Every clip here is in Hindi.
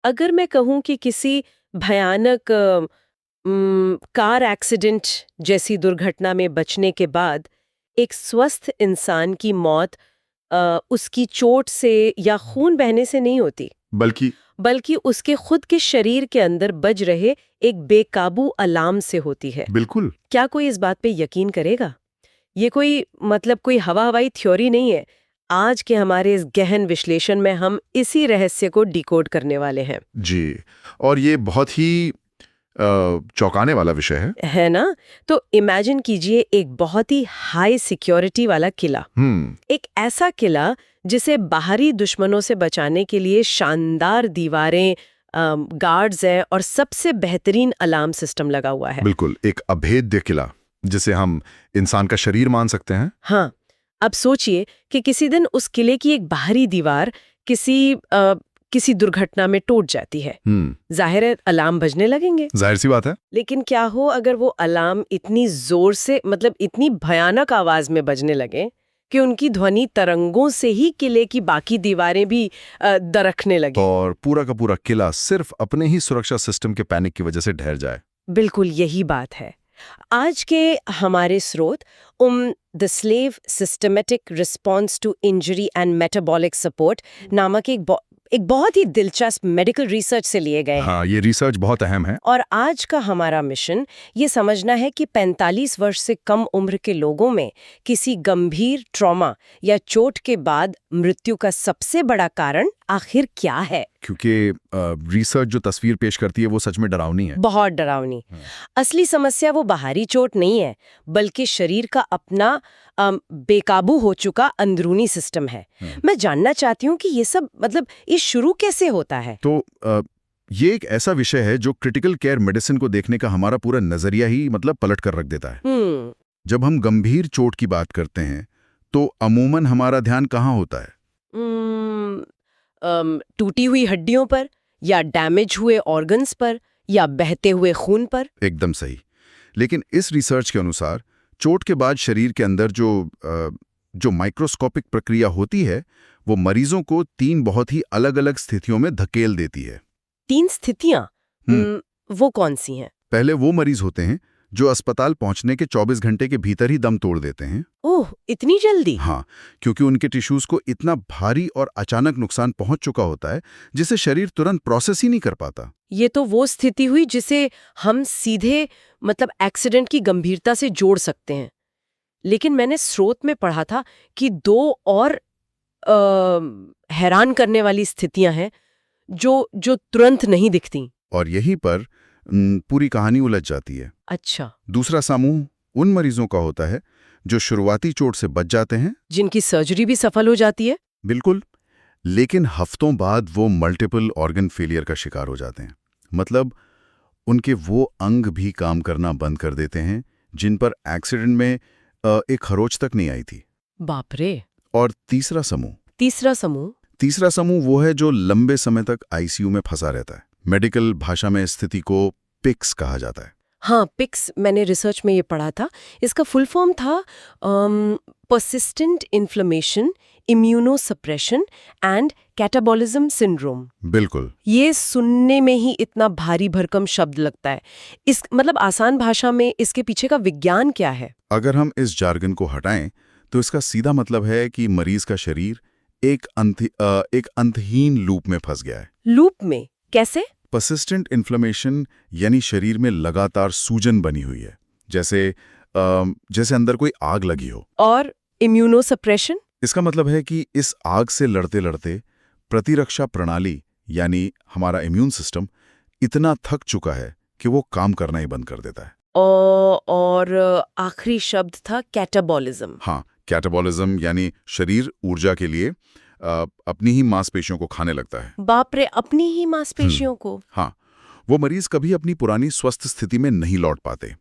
अगर मैं कहूँ कि किसी भयानक कार एक्सीडेंट जैसी दुर्घटना में बचने के बाद एक स्वस्थ इंसान की मौत उसकी चोट से या खून बहने से नहीं होती, बल्कि बल्कि उसके खुद के शरीर के अंदर बज रहे एक बेकाबू अलार्म से होती है। बिल्कुल। क्या कोई इस बात पे यकीन करेगा? ये कोई हवा हवाई थ्योरी नहीं है। आज के हमारे इस गहन विश्लेषण में हम इसी रहस्य को डिकोड करने वाले हैं। जी। और ये बहुत ही चौंकाने वाला विषय है ना? तो इमेजिन कीजिए एक बहुत ही हाई सिक्योरिटी वाला किला। हम्म। एक ऐसा किला जिसे बाहरी दुश्मनों से बचाने के लिए शानदार दीवारें, गार्ड्स हैं और सबसे बेहतरीन अलार्म सिस्टम लगा हुआ है। बिल्कुल, एक अभेद्य किला जिसे हम इंसान का शरीर मान सकते हैं। हाँ, अब सोचिए कि किसी दिन उस किले की एक बाहरी दीवार किसी दुर्घटना में टूट जाती है। जाहिर है अलार्म बजने लगेंगे। जाहिर सी बात है। लेकिन क्या हो अगर वो अलार्म इतनी जोर से, मतलब इतनी भयानक आवाज में बजने लगे कि उनकी ध्वनि तरंगों से ही किले की बाकी दीवारें भी दरकने लगे। और पूरा का पूरा किला सिर्फ अपने ही सुरक्षा सिस्टम के पैनिक की वजह से ढह जाए। बिल्कुल यही बात है। आज के हमारे स्रोत the slave systematic response to injury and metabolic support नामक एक बहुत ही दिलचस्प मेडिकल रिसर्च से लिए गए हैं। हाँ, ये रिसर्च बहुत अहम है। और आज का हमारा मिशन ये समझना है कि 45 वर्ष से कम उम्र के लोगों में किसी गंभीर ट्रॉमा या चोट के बाद मृत्यु का सबसे बड़ा कारण आखिर क्या है। क्योंकि रिसर्च जो तस्वीर पेश करती है वो सच में डरावनी है। बहुत डरावनी। असली समस्या वो बाहरी चोट नहीं है, बल्कि शरीर का अपना बेकाबू हो चुका अंदरूनी सिस्टम है। मैं जानना चाहती हूँ कि ये शुरू कैसे होता है। तो ये एक ऐसा विषय है जो क्रिटिकल केयर मेडिसिन को देखने का हमारा पूरा नजरिया ही पलट कर रख देता है। जब हम गंभीर चोट की बात करते हैं तो अमूमन हमारा ध्यान कहाँ होता है? टूटी हुई हड्डियों पर, या डैमेज हुए ऑर्गन्स पर, या बहते हुए खून पर। एकदम सही। लेकिन इस रिसर्च के अनुसार चोट के बाद शरीर के अंदर जो माइक्रोस्कोपिक प्रक्रिया होती है वो मरीजों को 3 बहुत ही अलग-अलग स्थितियों में धकेल देती है। 3 स्थितियां? वो कौन सी हैं? पहले वो मरीज होते हैं जो अस्पताल पहुंचने के 24 घंटे के भीतर ही दम तोड़ देते हैं। ओह, इतनी जल्दी? हाँ, क्योंकि उनके टिश्यूज को इतना भारी और अचानक नुकसान पहुंच चुका होता है जिसे शरीर तुरंत प्रोसेस ही नहीं कर पाता। ये तो वो स्थिति हुई जिसे हम सीधे एक्सीडेंट की गंभीरता से जोड़ सकते हैं। लेकिन मैंने स्रोत में पढ़ा था कि 2 और हैरान करने वाली स्थितियां हैं जो तुरंत नहीं दिखती। और यहीं पर पूरी कहानी उलझ जाती है। अच्छा। दूसरा समूह उन मरीजों का होता है जो शुरुआती चोट से बच जाते हैं, जिनकी सर्जरी भी सफल हो जाती है। बिल्कुल, लेकिन हफ्तों बाद वो मल्टीपल ऑर्गन फेलियर का शिकार हो जाते हैं। मतलब उनके वो अंग भी काम करना बंद कर देते हैं जिन पर एक्सीडेंट में एक खरोच तक नहीं आई थी। बाप रे। और तीसरा समूह वो है जो लंबे समय तक आईसीयू में फंसा रहता है। मेडिकल भाषा में स्थिति को पिक्स कहा जाता है। हाँ, पिक्स मैंने रिसर्च में ये पढ़ा था। इसका फुल फॉर्म था persistent inflammation, immunosuppression and catabolism syndrome. बिल्कुल। ये सुनने में ही इतना भारी भरकम शब्द लगता है। इस आसान भाषा में इसके पीछे का विज्ञान क्या है? अगर हम इस जार्गन को हटाएं तो इसका सीधा मतलब है कि मरीज का शरीर एक अंतहीन लूप में फंस गया है। लूप में? कैसे? पर्सिस्टेंट इन्फ्लेमेशन यानी शरीर में लगातार सूजन बनी हुई है, जैसे अंदर कोई आग लगी हो। और इम्यूनोसप्रेशन? इसका मतलब है कि इस आग से लड़ते लड़ते प्रतिरक्षा प्रणाली यानी हमारा इम्यून सिस्टम इतना थक चुका है कि वो काम करना ही बंद कर देता है। और आखिरी शब्द था कैटाबॉलिज्म। हाँ, कैटाबॉलिज्म यानी शरीर ऊर्जा के लिए अपनी ही मांसपेशियों को खाने लगता है। बाप रे, अपनी ही मांसपेशियों को? हाँ, वो मरीज कभी अपनी पुरानी स्वस्थ स्थिति में नहीं लौट पाते।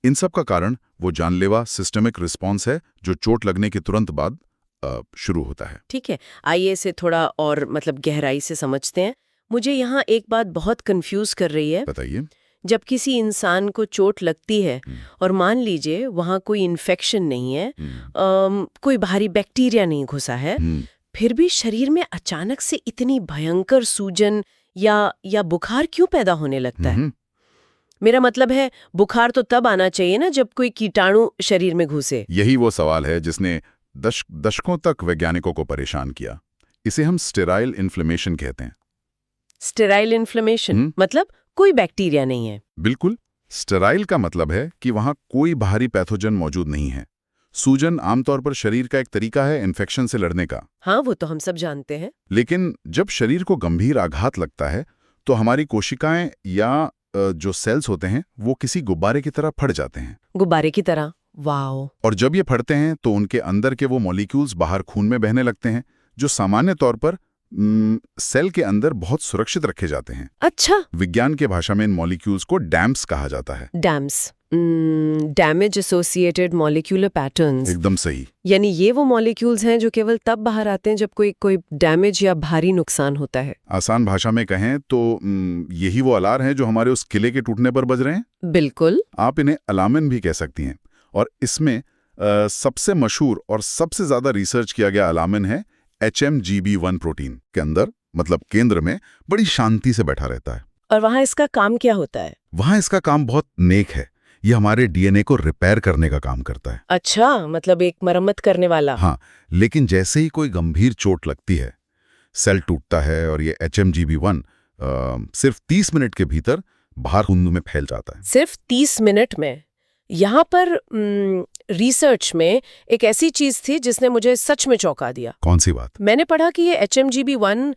इन सब का कारण वो जानलेवा सिस्टमिक रिस्पॉन्स है जो चोट लगने के तुरंत बाद शुरू होता है। ठीक है, आइए इसे थोड़ा और गहराई से समझते हैं। मुझे यहाँ एक बात बहुत कंफ्यूज कर रही है। बताइए। जब किसी इंसान को चोट लगती है और मान लीजिए वहाँ कोई इन्फेक्शन नहीं है, कोई बाहरी बैक्टीरिया नहीं घुसा है, फिर भी शरीर में अचानक से इतनी भयंकर सूजन या बुखार क्यों पैदा होने लगता है? मेरा मतलब है, बुखार तो तब आना चाहिए ना जब कोई कीटाणु शरीर में घुसे। यही वो सवाल है जिसने दशकों तक वैज्ञानिकों को परेशान किया। इसे हम स्टेराइल इन्फ्लेमेशन कहते हैं। स्टेराइल इन्फ्लेमेशन मतलब कोई बैक्टीरिया नहीं है? बिल्कुल। स्टेराइल का मतलब है कि वहां कोई बाहरी पैथोजन मौजूद नहीं है। सूजन आमतौर पर शरीर का एक तरीका है इन्फेक्शन से लड़ने का। हाँ, वो तो हम सब जानते हैं। लेकिन जब शरीर को गंभीर आघात लगता है तो हमारी कोशिकाएं या जो सेल्स होते हैं वो किसी गुब्बारे की तरह फट जाते हैं। गुब्बारे की तरह? वाओ! और जब ये फटते हैं तो उनके अंदर के वो मॉलिक्यूल्स बाहर खून में बहने लगते हैं, जो सामान्य तौर पर सेल के अंदर बहुत सुरक्षित रखे जाते हैं। अच्छा। विज्ञान के भाषा में इन मॉलिक्यूल्स को डैम्प्स कहा जाता है। Dams, damage associated molecular patterns. एकदम सही। यानी ये वो मॉलिक्यूल्स हैं जो केवल तब बाहर आते हैं जब कोई डैमेज या भारी नुकसान होता है। आसान भाषा में कहें तो यही वो अलार्म हैं जो हमारे उस किले के टूटने पर बज रहे हैं। बिल्कुल। आप इन्हें अलार्म भी कह सकती हैं। और इसमें सबसे मशहूर और सबसे ज्यादा रिसर्च किया गया अलार्म है HMGB1 प्रोटीन के अंदर, मतलब केंद्र में बड़ी शांति से बैठा रहता है। और वहाँ इसका काम क्या होता है? वहाँ इसका काम बहुत नेक है। ये हमारे DNA को रिपेयर करने का काम करता है। अच्छा, मतलब एक मरम्मत करने वाला। हाँ, लेकिन जैसे ही कोई गंभीर चोट लगती है, सेल टूटता है और ये HMGB1 सिर्फ 30 मिनट के भीतर बाहर खून में फैल जाता है। सिर्फ 30 मिनट में? यहाँ पर रिसर्च में एक ऐसी चीज थी जिसने मुझे सच में चौंका दिया। कौन सी बात? मैंने पढ़ा कि ये HMGB1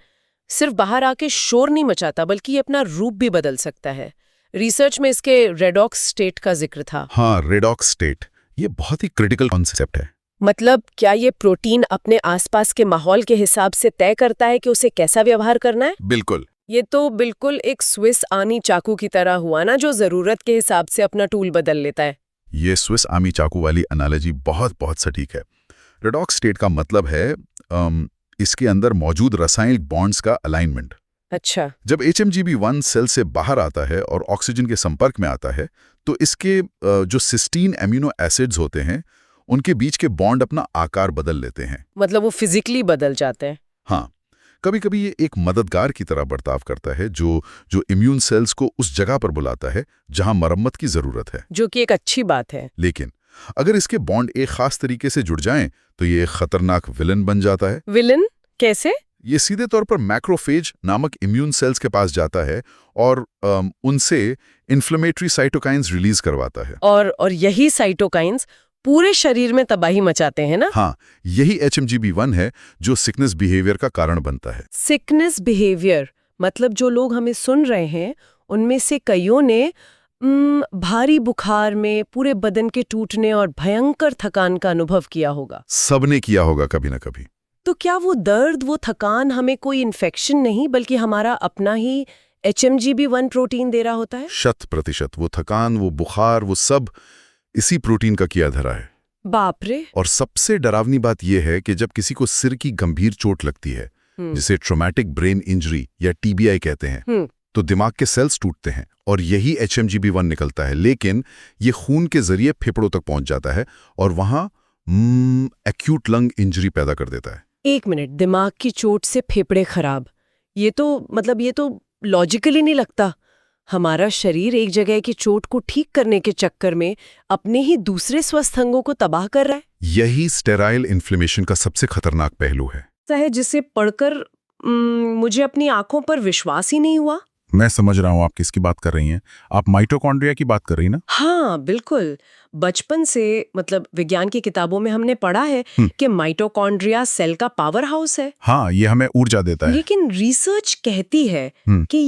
सिर्फ बाहर आके शोर नहीं मचाता, बल्कि ये अपना रूप भी बदल सकता है। रिसर्च में इसके रेडॉक्स स्टेट का जिक्र था। हाँ, रेडॉक्स स्टेट, ये बहुत ही क्रिटिकल कॉन्सेप्ट है। मतलब क्या ये प्रोटीन अपने आसपास के माहौल के हिसाब से तय करता है कि उसे कैसा व्यवहार करना है? बिल्कुल। ये तो बिल्कुल एक स्विस आर्मी चाकू की तरह हुआ ना, जो जरूरत के हिसाब से अपना टूल बदल लेता है। ये स्विस आर्मी चाकू वाली एनालॉजी बहुत बहुत सटीक है। रेडॉक्स स्टेट का मतलब है इसके अंदर मौजूद रासायनिक बॉन्ड्स का अलाइनमेंट। अच्छा। जब HMGB1 सेल से बाहर आता है और ऑक्सीजन के संपर्क में आता है तो इसके जो सिस्टीन एमिनो एसिड्स होते हैं उनके बीच के बॉन्ड अपना आकार बदल लेते हैं। मतलब वो फिजिकली बदल जाते हैं? हाँ, कभी कभी ये एक मददगार की तरह बर्ताव करता है जो इम्यून सेल्स को उस जगह पर बुलाता है जहां मरम्मत की जरूरत है, जो कि एक अच्छी बात है। लेकिन अगर इसके बॉन्ड एक खास तरीके से जुड़ जाएं तो ये एक खतरनाक विलन बन जाता है। विलन कैसे? ये सीधे तौर पर मैक्रोफेज नामक इम्यून सेल्स के पास जाता है और उनसे इन्फ्लेमेटरी साइटोकाइंस रिलीज करवाता है। और यही साइटोकाइंस पूरे शरीर में तबाही मचाते हैं ना? हाँ, यही HMGB1 है जो सिकनेस बिहेवियर का कारण बनता है। सिकनेस बिहेवियर मतलब जो लोग हमें सुन रहे हैं उनमें से कईयों ने भारी बुखार में पूरे बदन के टूटने और भयंकर थकान का अनुभव किया होगा। सबने किया होगा कभी ना कभी। तो क्या वो दर्द, वो थकान हमें कोई इन्फेक्शन नहीं बल्कि हमारा अपना ही HMGB1 प्रोटीन दे रहा होता है? 100%। वो थकान, वो बुखार, वो सब इसी प्रोटीन का किया धरा है। बाप रे। और सबसे डरावनी बात यह है कि जब किसी को सिर की गंभीर चोट लगती है, जिसे ट्रॉमेटिक ब्रेन इंजरी या TBI कहते हैं, तो दिमाग के सेल्स टूटते हैं और यही HMGB1 निकलता है, लेकिन ये खून के जरिए फेफड़ों तक पहुंच जाता है और वहां एक्यूट लंग इंजरी पैदा कर देता है। एक मिनट, दिमाग की चोट से फेफड़े खराब, ये तो लॉजिकली नहीं लगता। हमारा शरीर एक जगह की चोट को ठीक करने के चक्कर में अपने ही दूसरे स्वस्थ अंगों को तबाह कर रहा है। यही स्टेराइल इन्फ्लेमेशन का सबसे खतरनाक पहलू है। जिसे पढ़कर मुझे अपनी आंखों पर विश्वास ही नहीं हुआ। मैं समझ रहा हूँ आप किसकी बात कर रही हैं। आप माइटोकॉन्ड्रिया की बात कर रही हैं ना? हाँ बिल्कुल। बचपन से मतलब विज्ञान की किताबों में हमने पढ़ा है कि माइटोकॉन्ड्रिया सेल का पावर हाउस है। हाँ, ये हमें ऊर्जा देता है। लेकिन रिसर्च कहती है कि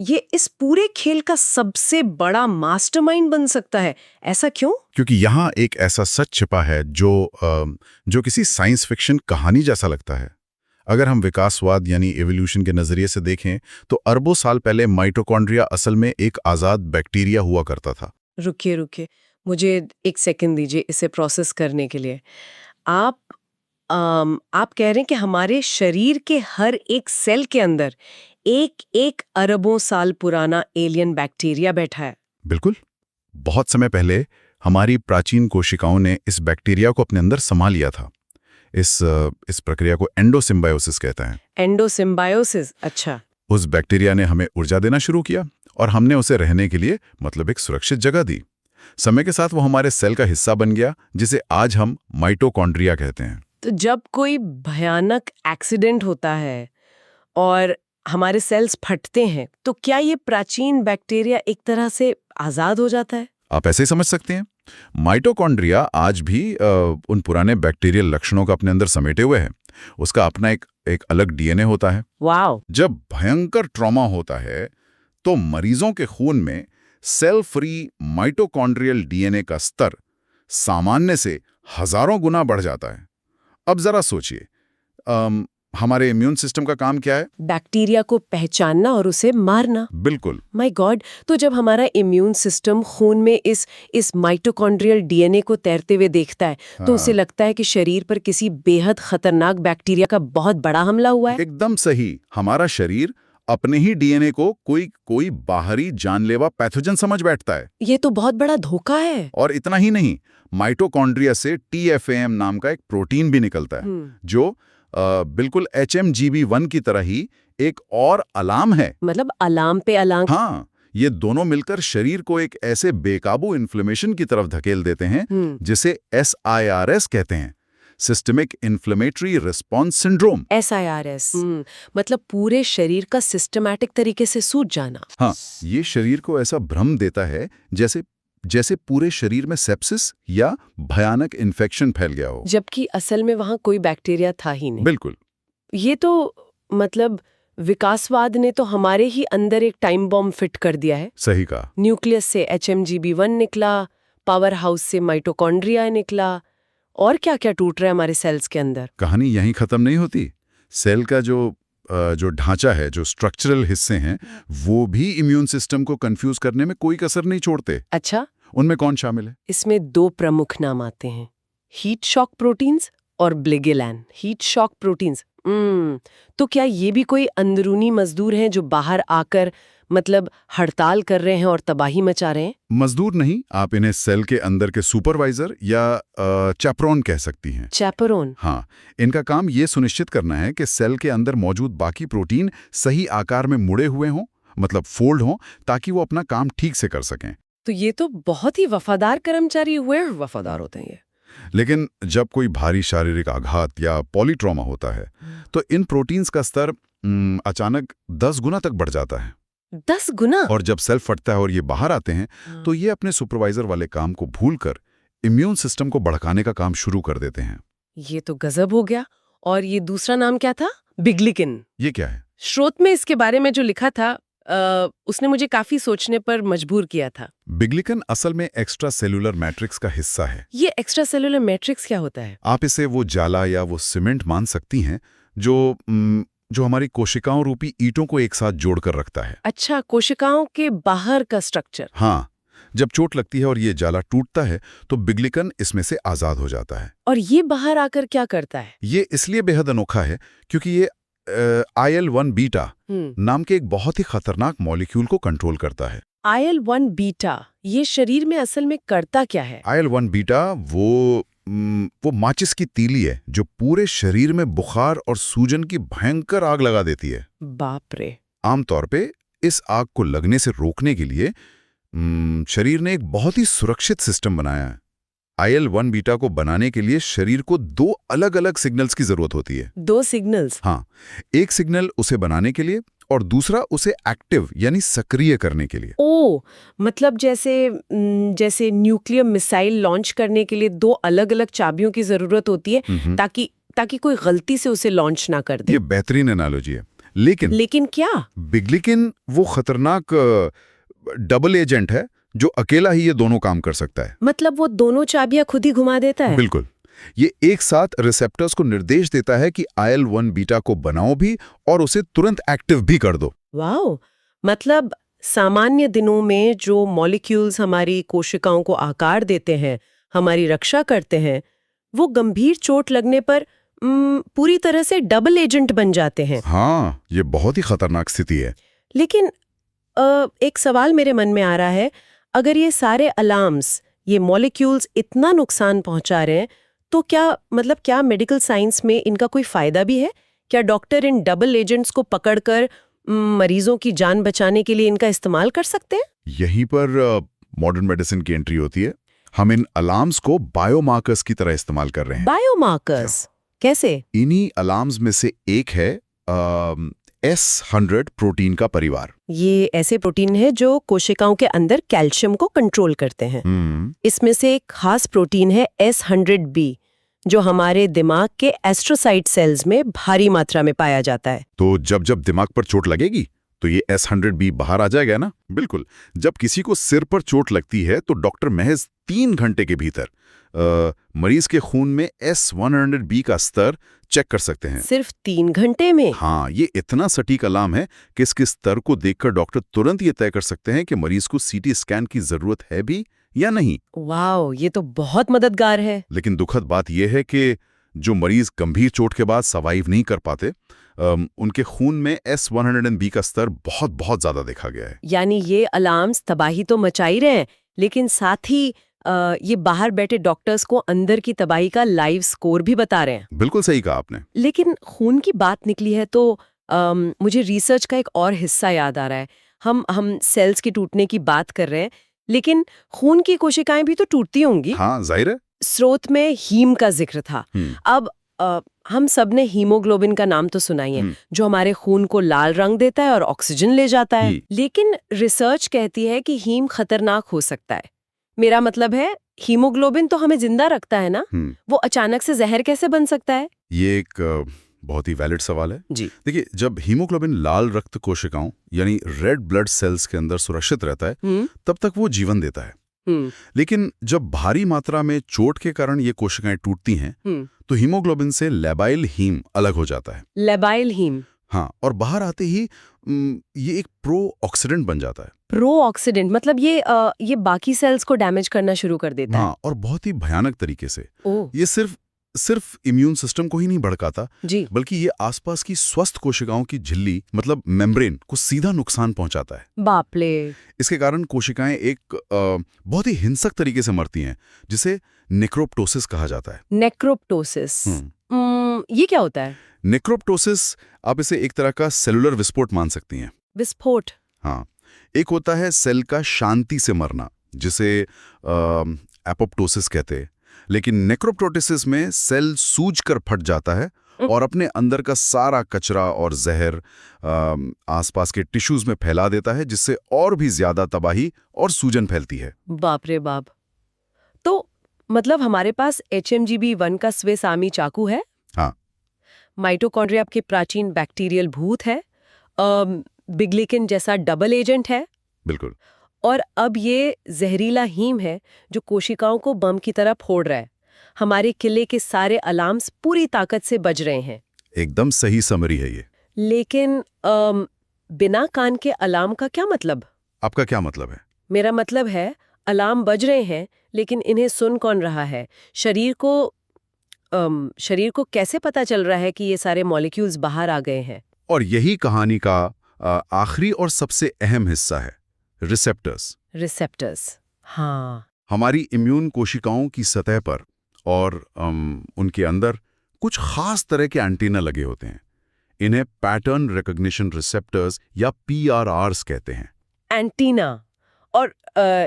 ये इस पूरे खेल का सबसे बड़ा मास्टरमाइंड बन सकता है। ऐसा क्यों? क्योंकि यहाँ एक ऐसा सच छिपा है जो किसी साइंस फिक्शन कहानी जैसा लगता है। अगर हम विकासवाद यानी एवोल्यूशन के नजरिए से देखें तो अरबों साल पहले माइटोकॉन्ड्रिया असल में एक आजाद बैक्टीरिया हुआ करता था। रुकिए, मुझे एक सेकंड दीजिए इसे प्रोसेस करने के लिए। आप कह रहे हैं कि हमारे शरीर के हर एक सेल के अंदर एक अरबों साल पुराना एलियन बैक्टीरिया बैठा है? बिल्कुल। बहुत समय पहले हमारी प्राचीन कोशिकाओं ने इस बैक्टीरिया को अपने अंदर समा लिया था। इस प्रक्रिया को एंडोसिम्बायोसिस कहते हैं। एंडोसिम्बायोसिस? अच्छा। उस बैक्टीरिया ने हमें ऊर्जा देना शुरू किया और हमने उसे रहने के लिए मतलब एक सुरक्षित जगह दी। समय के साथ वो हमारे सेल का हिस्सा बन गया, जिसे आज हम माइटोकॉन्ड्रिया कहते हैं। तो जब कोई भयानक एक्सीडेंट होता है और हमारे सेल्स फटते हैं, तो क्या ये प्राचीन बैक्टीरिया एक तरह से आजाद हो जाता है? आप ऐसे ही समझ सकते हैं। माइटोकॉन्ड्रिया आज भी उन पुराने बैक्टीरियल लक्षणों को अपने अंदर समेटे हुए है। उसका अपना एक अलग डीएनए होता है। वाओ! जब भयंकर ट्रॉमा होता है तो मरीजों के खून में सेल फ्री माइटोकॉन्ड्रियल डीएनए का स्तर सामान्य से हजारों गुना बढ़ जाता है। अब जरा सोचिए, हमारे इम्यून सिस्टम का काम क्या है? बैक्टीरिया को पहचानना और उसे मारना। बिल्कुल। My God! तो जब हमारा इम्यून सिस्टम खून में इस माइटोकॉन्ड्रियल डीएनए को तैरते हुए देखता है, तो उसे लगता है कि शरीर पर किसी बेहद खतरनाक बैक्टीरिया का बहुत बड़ा हमला हुआ है। एकदम सही। हमारा शरीर अपने ही डीएनए को कोई बाहरी जानलेवा पैथोजन समझ बैठता है। ये तो बहुत बड़ा धोखा है। और इतना ही नहीं, माइटोकॉन्ड्रिया से TFAM नाम का एक प्रोटीन भी निकलता है, जो बिल्कुल HMGB1 की तरह ही एक और अलार्म है। मतलब अलार्म पे अलार्म। हाँ, ये दोनों मिलकर शरीर को एक ऐसे बेकाबू इन्फ्लेमेशन की तरफ धकेल देते हैं जिसे SIRS कहते हैं, systemic inflammatory response syndrome. SIRS। मतलब पूरे शरीर का सिस्टमैटिक तरीके से सूज जाना। हाँ, ये शरीर को ऐसा भ्रम देता है जैसे पूरे शरीर में सेप्सिस या भयानक इन्फेक्शन फैल गया हो, जबकि असल में वहां कोई बैक्टीरिया था ही नहीं। बिल्कुल। ये तो मतलब विकासवाद ने तो हमारे ही अंदर एक टाइम बॉम्ब फिट कर दिया है। सही कहा। न्यूक्लियस से HMGB1 निकला, पावर हाउस से माइटोकॉन्ड्रिया निकला, और क्या क्या टूट रहा है हमारे सेल्स के अंदर। कहानी यहीं खत्म नहीं होती। सेल का जो ढांचा है, जो स्ट्रक्चरल हिस्से हैं, वो भी इम्यून सिस्टम को कंफ्यूज करने में कोई कसर नहीं छोड़ते। अच्छा, उनमें कौन शामिल है? इसमें 2 प्रमुख नाम आते हैं, हीट शॉक प्रोटीन्स और ब्लिगेलैन। Heat shock proteins. तो क्या ये भी कोई अंदरूनी मजदूर हैं जो बाहर आकर मतलब हड़ताल कर रहे हैं और तबाही मचा रहे हैं? मजदूर नहीं, आप इन्हें सेल के अंदर के सुपरवाइजर या चैपरोन कह सकती हैं। चैपरोन? हाँ, इनका काम ये सुनिश्चित करना है कि सेल के अंदर मौजूद बाकी प्रोटीन सही आकार में मुड़े हुए हों, मतलब फोल्ड हों, ताकि वो अपना काम ठीक से कर सकें। तो ये तो बहुत ही वफादार कर्मचारी हुए। वफादार होते हैं ये। लेकिन जब कोई भारी शारीरिक आघात या पॉलीट्रॉमा होता है, तो इन प्रोटीन्स का स्तर अचानक 10 गुना तक बढ़ जाता है। 10 गुना? और जब सेल फटता है और ये बाहर आते हैं, तो ये अपने सुपरवाइजर वाले काम को भूलकर इम्यून सिस्टम को भड़काने का काम शुरू कर देते हैं। ये तो गजब हो गया। और ये दूसरा नाम क्या था? बिग्लिकिन। ये क्या है? स्रोत में इसके बारे में जो लिखा था, उसने मुझे काफी सोचने पर मजबूर किया था। बिग्लिकन असल में एक्स्ट्रा सेलुलर मैट्रिक्स का हिस्सा है। ये एक्स्ट्रा सेलुलर मैट्रिक्स क्या होता है? आप इसे वो जाला या वो सीमेंट मान सकती हैं जो हमारी कोशिकाओं रूपी ईंटों को एक साथ जोड़कर रखता है। अच्छा, कोशिकाओं के बाहर का स्ट्रक्चर। हाँ, जब चोट लगती है और ये जाला टूटता है, तो बिग्लिकन इसमें से आजाद हो जाता है। और ये बाहर आकर क्या करता है? ये इसलिए बेहद अनोखा है क्योंकि ये IL-1 बीटा नाम के एक बहुत ही खतरनाक मॉलिक्यूल को कंट्रोल करता है। IL-1 बीटा, ये शरीर में असल में करता क्या है? IL-1 बीटा वो माचिस की तीली है जो पूरे शरीर में बुखार और सूजन की भयंकर आग लगा देती है। बाप रे। आमतौर पे इस आग को लगने से रोकने के लिए शरीर ने एक बहुत ही सुरक्षित सिस्टम बनाया है। IL-1 बीटा को बनाने के लिए शरीर को 2 अलग-अलग सिग्नल्स की जरूरत होती है। 2 सिग्नल्स? हाँ, एक सिग्नल उसे बनाने के लिए और दूसरा उसे एक्टिव यानी सक्रिय करने के लिए। ओ, मतलब जैसे न्यूक्लियर मिसाइल लॉन्च करने के लिए 2 अलग-अलग चाबियों की जरूरत होती है ताकि कोई गलती से उसे लॉन्च ना कर दे। ये बेहतरीन एनालॉजी है। लेकिन क्या? बिग्लिकिन वो खतरनाक डबल एजेंट है जो अकेला ही ये दोनों काम कर सकता है। मतलब वो दोनों चाबियां खुद ही घुमा देता है? बिल्कुल। ये एक साथ रिसेप्टर्स को निर्देश देता है कि IL-1 बीटा को बनाओ भी और उसे तुरंत एक्टिव भी कर दो। वाओ! मतलब सामान्य दिनों में जो मॉलिक्यूल्स हमारी कोशिकाओं को आकार देते हैं, हमारी रक्षा करते हैं, वो गंभीर चोट लगने पर पूरी तरह से डबल एजेंट बन जाते हैं। हाँ, ये बहुत ही खतरनाक स्थिति है। लेकिन एक सवाल मेरे मन में आ रहा है, अगर ये सारे अलार्म्स, ये मॉलिक्यूल्स इतना नुकसान पहुंचा रहे हैं, तो क्या मेडिकल साइंस में इनका कोई फायदा भी है? क्या डॉक्टर इन डबल एजेंट्स को पकड़कर मरीजों की जान बचाने के लिए इनका इस्तेमाल कर सकते हैं? यहीं पर मॉडर्न मेडिसिन की एंट्री होती है। हम इन अलार्म्स को बायोमार्कर्स की तरह इस्तेमाल कर रहे हैं। बायोमार्कर्स कैसे? इन्हीं अलार्म्स में से एक है S100 प्रोटीन का परिवार। ये ऐसे प्रोटीन है जो कोशिकाओं के अंदर कैल्शियम को कंट्रोल करते हैं। इसमें से एक खास प्रोटीन है S100B, जो हमारे दिमाग के एस्ट्रोसाइट सेल्स में भारी मात्रा में पाया जाता है। तो जब जब दिमाग पर चोट लगेगी तो ये S100B बाहर आ जाएगा ना? बिल्कुल। जब किसी को सिर पर चोट लगती है तो डॉक्टर महज 3 घंटे के भीतर मरीज के खून में S100B का स्तर चेक कर सकते हैं। सिर्फ 3 घंटे में? हाँ, ये इतना सटीक अलार्म है कि इसके स्तर को देखकर डॉक्टर तुरंत ये तय कर सकते हैं कि मरीज को सीटी स्कैन की जरूरत है भी या नहीं। वाओ, ये तो बहुत मददगार है। लेकिन दुखद बात यह है कि जो मरीज गंभीर चोट के बाद सर्वाइव नहीं कर पाते, उनके खून में S100B का स्तर बहुत बहुत ज्यादा देखा गया है। यानी ये अलार्म्स तबाही तो मचा ही रहे हैं, लेकिन साथ ही ये बाहर बैठे डॉक्टर्स को अंदर की तबाही का लाइव स्कोर भी बता रहे हैं। बिल्कुल सही कहा आपने। लेकिन खून की बात निकली है तो मुझे रिसर्च का एक और हिस्सा याद आ रहा है। हम सेल्स के टूटने की बात कर रहे हैं, लेकिन खून की कोशिकाएं भी तो टूटती होंगी। हाँ, जाहिर है। स्रोत में हीम का जिक्र था। अब हम सब ने हीमोग्लोबिन का नाम तो सुना ही है, जो हमारे खून को लाल रंग देता है और ऑक्सीजन ले जाता है। लेकिन रिसर्च कहती है कि हीम खतरनाक हो सकता है। मेरा मतलब है, हीमोग्लोबिन तो हमें जिंदा रखता है ना, वो अचानक से जहर कैसे बन सकता है? ये एक बहुत ही वैलिड सवाल है जी। देखिए, जब हीमोग्लोबिन लाल रक्त कोशिकाओं यानी रेड ब्लड सेल्स के अंदर सुरक्षित रहता है, तब तक वो जीवन देता है। लेकिन जब भारी मात्रा में चोट के कारण ये कोशिकाएं टूटती हैं, तो हीमोग्लोबिन से लेबाइल हीम अलग हो जाता है। Labile haem? हाँ, और बाहर आते ही ये एक प्रो ऑक्सीडेंट बन जाता है। प्रो ऑक्सीडेंट मतलब ये बाकी सेल्स को डैमेज करना शुरू कर देता है? हाँ, और बहुत ही भयानक तरीके से। ये सिर्फ इम्यून सिस्टम को ही नहीं भड़काता, बल्कि ये आसपास की स्वस्थ कोशिकाओं की झिल्ली मतलब मेम्ब्रेन को सीधा नुकसान पहुंचाता है। बाप रे। इसके कारण कोशिकाएं एक बहुत ही हिंसक तरीके से मरती हैं, जिसे नेक्रोप्टोसिस कहा जाता है। नेक्रोप्टोसिस? ये क्या होता है? नेक्रोप्टोसिस, आप इसे एक तरह का सेलुलर विस्फोट मान सकती हैं। विस्फोट? हाँ, एक होता है सेल का शांति से मरना, जिसे एपोप्टोसिस कहते हैं। लेकिन नेक्रोप्टोसिस में सेल सूजकर फट जाता है और अपने अंदर का सारा कचरा और जहर आसपास के टिश्यूज में फैला देता है, जिससे और भी ज्यादा तबाही और सूजन फैलती है। बाप रे बाप। तो मतलब हमारे पास HMGB1 का स्वेसामी चाकू है। हाँ। माइटोकॉन्ड्रिया के प्राचीन बैक्टीरियल भूत है। बिग्लिकिन जैसा डबल एजेंट है। बिल्कुल। और अब ये जहरीला हीम है जो कोशिकाओं को बम की तरह फोड़ रहा है। हमारे किले के सारे अलार्म्स पूरी ताकत से बज रहे हैं। एकदम सही समरी है ये। लेकिन बिना कान के अलार्म का क्या मतलब? आपका क्या मतलब है? मेरा मतलब है, अलार्म बज रहे हैं, लेकिन इन्हें सुन कौन रहा है? शरीर को कैसे पता चल रहा है कि ये सारे मॉलिक्यूल्स बाहर आ गए हैं? और यही कहानी का आखिरी और सबसे अहम हिस्सा है, रिसेप्टर्स। रिसेप्टर्स, हाँ। हमारी इम्यून कोशिकाओं की सतह पर और उनके अंदर कुछ खास तरह के एंटीना लगे होते हैं। इन्हें पैटर्न रिकॉग्निशन रिसेप्टर्स या PRRs कहते हैं। एंटीना। और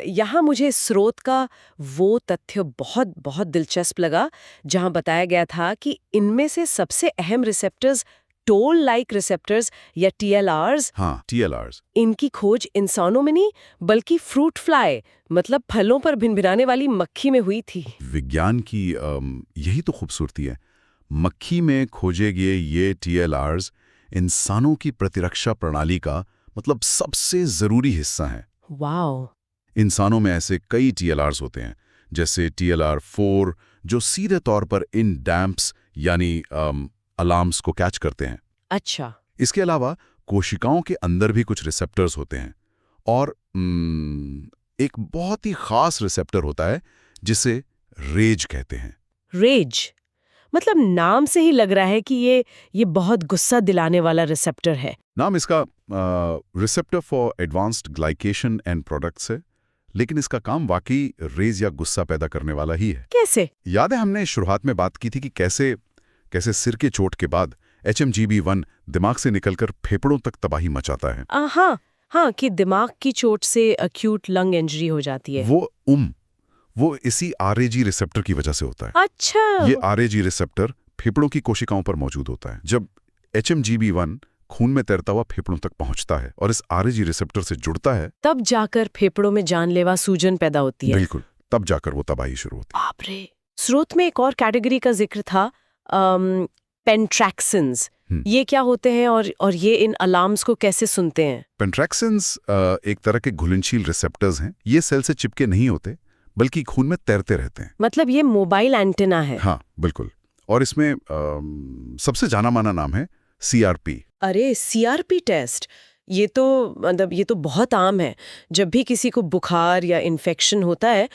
यहाँ मुझे स्रोत का वो तथ्य बहुत बहुत दिलचस्प लगा, जहाँ बताया गया था कि इनमें से सबसे अहम रिसेप्टर्स टोल लाइक रिसेप्टर्स या TLRs। हाँ, TLRs। इनकी खोज इंसानों में नहीं, बल्कि फ्रूट फ्लाई मतलब फलों पर भिनभिनाने वाली मक्खी में हुई थी। विज्ञान की यही तो खूबसूरती है। मक्खी में खोजे गए ये TLRs इंसानों की प्रतिरक्षा प्रणाली का मतलब सबसे जरूरी हिस्सा है। वाओ। इंसानों में ऐसे कई TLRs होते हैं, जैसे TLR4, जो सीधे तौर पर इन डैम्प्स यानी अलार्म्स को कैच करते हैं। अच्छा। इसके अलावा कोशिकाओं के अंदर भी कुछ रिसेप्टर्स होते हैं, और एक बहुत ही खास रिसेप्टर होता है जिसे रेज कहते हैं। रेज मतलब नाम से ही लग रहा है कि ये बहुत गुस्सा दिलाने वाला रिसेप्टर है। नाम इसका receptor for advanced glycation end products है, लेकिन इसका काम वाकई रेज या गुस्सा पैदा करने वाला ही है। कैसे? याद है हमने शुरुआत में बात की थी कि कैसे सिर के चोट के बाद HMGB1 दिमाग से निकलकर फेफड़ों तक तबाही मचाता है। हाँ, कि दिमाग की चोट से एक्यूट लंग इंजरी हो जाती है। वो इसी RAG रिसेप्टर की वजह से होता है। अच्छा। ये RAG रिसेप्टर फेफड़ों की कोशिकाओं पर मौजूद होता है। जब HMGB1 खून में तैरता हुआ फेफड़ों तक पहुंचता है और इस RAG रिसेप्टर से जुड़ता है, तब जाकर फेफड़ों में जानलेवा सूजन पैदा होती है। बिल्कुल, तब जाकर वो तबाही शुरू होती है। बाप रे। स्रोत में एक और कैटेगरी का जिक्र था, पेंट्रैक्सिन्स। ये क्या होते हैं और ये इन अलार्म्स को कैसे सुनते हैं? पेंट्रैक्सिन्स एक तरह के घुलनशील रिसेप्टर्स हैं। ये सेल से चिपके नहीं होते, बल्कि खून में तैरते रहते हैं। मतलब ये मोबाइल एंटेना है। हाँ, बिल्कुल। और इसमें सबसे जाना माना नाम है CRP। अरे, CRP टेस्ट, ये तो बहुत आम है। जब भी किसी को बुखार या इन्फेक्शन होता है,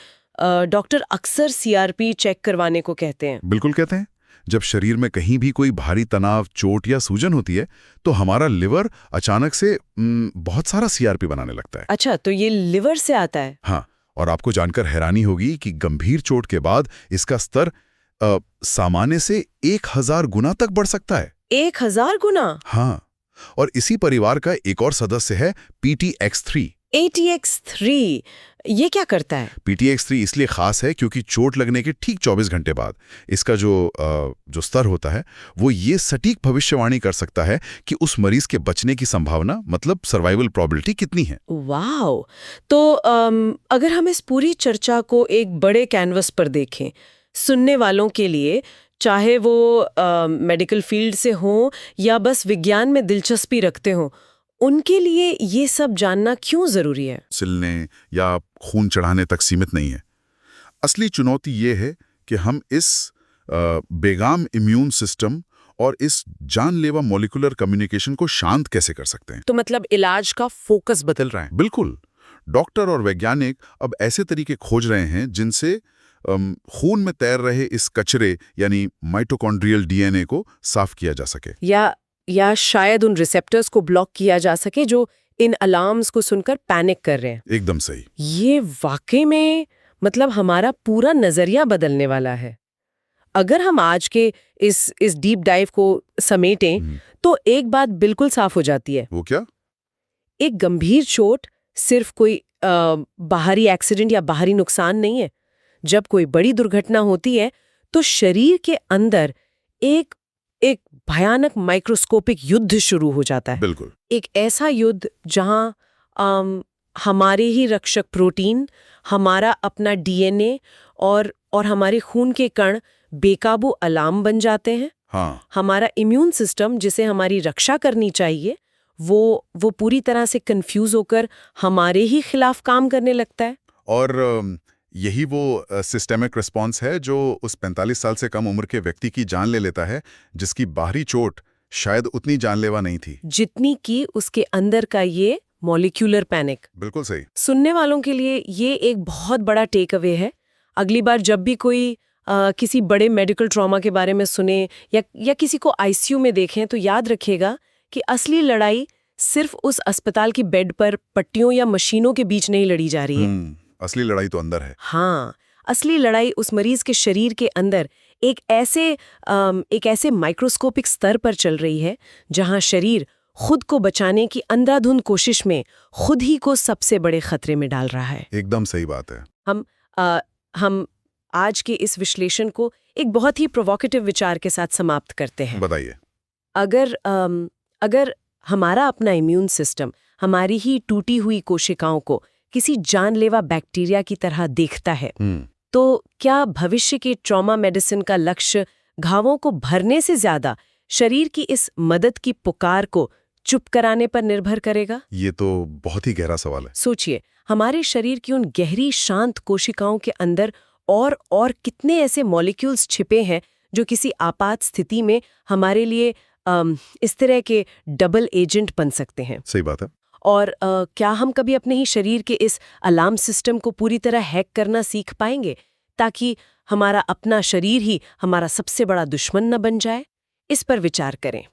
डॉक्टर अक्सर CRP चेक करवाने को कहते हैं। बिल्कुल कहते हैं। जब शरीर में कहीं भी कोई भारी तनाव, चोट या सूजन होती है, तो हमारा लिवर अचानक से बहुत सारा CRP बनाने लगता है। अच्छा, तो ये लिवर से आता है? हाँ, और आपको जानकर हैरानी होगी कि गंभीर चोट के बाद इसका स्तर सामान्य से 1000 गुना तक बढ़ सकता है। 1000 गुना? हाँ, और इसी परिवार का एक और सदस्य है PTX3। ATX3 ये क्या करता है? PTX3 इसलिए खास है क्योंकि चोट लगने के ठीक 24 घंटे बाद इसका जो स्तर होता है, वो ये सटीक भविष्यवाणी कर सकता है कि उस मरीज के बचने की संभावना, मतलब सर्वाइवल प्रोबेबिलिटी कितनी है। वाओ। तो अगर हम इस पूरी चर्चा को एक बड़े कैनवस पर देखें, सुनने वालों के लिए, चाहे वो मेडिकल फील्ड से हो या बस विज्ञान में दिलचस्पी रखते हो, उनके लिए ये सब जानना क्यों जरूरी है? सिलने या खून चढ़ाने तक सीमित नहीं है। असली चुनौती ये है कि हम इस बेगाम इम्यून सिस्टम और इस जानलेवा मॉलिक्यूलर कम्युनिकेशन को शांत कैसे कर सकते हैं। तो मतलब इलाज का फोकस बदल रहा है। बिल्कुल। डॉक्टर और वैज्ञानिक अब ऐसे तरीके खोज रहे हैं जिनसे खून में तैर रहे इस कचरे यानी माइटोकॉन्ड्रियल DNA को साफ किया जा सके, या शायद उन रिसेप्टर्स को ब्लॉक किया जा सके जो इन अलार्म्स को सुनकर पैनिक कर रहे हैं। एकदम सही। ये वाकई में मतलब हमारा पूरा नजरिया बदलने वाला है। अगर हम आज के इस डीप डाइव को समेटें तो एक बात बिल्कुल साफ हो जाती है। वो क्या? एक गंभीर चोट सिर्फ कोई बाहरी एक्सीडेंट या बाहरी नुकसान नहीं है। जब कोई बड़ी दुर्घटना होती है तो शरीर के अंदर एक भयानक माइक्रोस्कोपिक युद्ध शुरू हो जाता है। बिल्कुल। एक ऐसा युद्ध जहां हमारे ही रक्षक प्रोटीन, हमारा अपना DNA और हमारे खून के कण बेकाबू अलार्म बन जाते हैं। हाँ। हमारा इम्यून सिस्टम, जिसे हमारी रक्षा करनी चाहिए, वो पूरी तरह से कंफ्यूज होकर हमारे ही खिलाफ काम करने लगता है। और यही वो सिस्टेमिक रिस्पॉन्स है जो उस 45 साल से कम उम्र के व्यक्ति की जान ले लेता है, जिसकी बाहरी चोट शायद उतनी जानलेवा नहीं थी जितनी कि उसके अंदर का ये मॉलिक्यूलर पैनिक। बिल्कुल सही। सुनने वालों के लिए ये एक बहुत बड़ा टेक अवे है। अगली बार जब भी कोई किसी बड़े मेडिकल ट्रॉमा के बारे में सुने या किसी को ICU में देखें, तो याद रखिएगा कि असली लड़ाई सिर्फ उस अस्पताल की बेड पर पट्टियों या मशीनों के बीच नहीं लड़ी जा रही है। असली लड़ाई तो अंदर है। हाँ, असली लड़ाई उस मरीज के शरीर के अंदर एक ऐसे माइक्रोस्कोपिक स्तर पर चल रही है जहां शरीर खुद को बचाने की अंधाधुंध कोशिश में खुद ही को सबसे बड़े खतरे में डाल रहा है। एकदम सही बात है। हम आज के इस विश्लेषण को एक बहुत ही प्रोवोकेटिव विचार के साथ समाप्त करते हैं। बताइए। अगर हमारा अपना इम्यून सिस्टम हमारी ही टूटी हुई कोशिकाओं को किसी जानलेवा बैक्टीरिया की तरह देखता है, तो क्या भविष्य के ट्रॉमा मेडिसिन का लक्ष्य घावों को भरने से ज्यादा शरीर की इस मदद की पुकार को चुप कराने पर निर्भर करेगा? ये तो बहुत ही गहरा सवाल है। सोचिए, हमारे शरीर की उन गहरी शांत कोशिकाओं के अंदर और कितने ऐसे मॉलिक्यूल्स छिपे हैं जो किसी आपात स्थिति में हमारे लिए इस तरह के डबल एजेंट बन सकते हैं। सही बात है। और क्या हम कभी अपने ही शरीर के इस अलार्म सिस्टम को पूरी तरह हैक करना सीख पाएंगे ताकि हमारा अपना शरीर ही हमारा सबसे बड़ा दुश्मन न बन जाए? इस पर विचार करें।